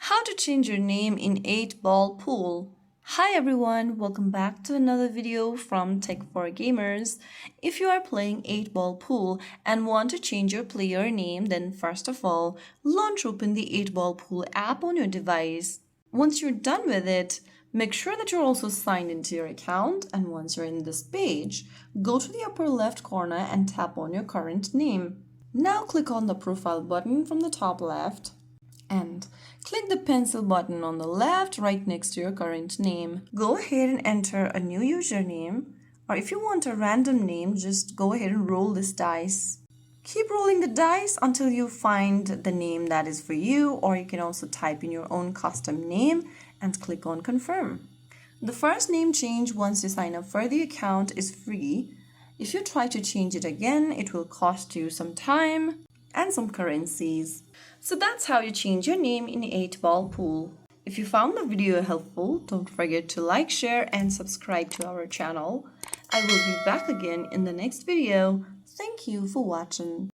How to change your name in 8-Ball Pool. Hi everyone, welcome back to another video from Tech4Gamers. If you are playing 8-Ball Pool and want to change your player name, then first of all, launch open the 8-Ball Pool app on your device. Once you're done with it, make sure that you're also signed into your account, and once you're in this page, go to the upper left corner and tap on your current name. Now click on the profile button from the top left and click the pencil button on the left right next to your current name. Go ahead and enter a new username, or if you want a random name, just go ahead and roll this dice. Keep rolling the dice until you find the name that is for you, or you can also type in your own custom name and click on confirm. The first name change once you sign up for the account is free. If you try to change it again, it will cost you some time and some currencies. So that's how you change your name in 8-Ball Pool. If you found the video helpful, don't forget to like, share, and subscribe to our channel. I will be back again in the next video. Thank you for watching.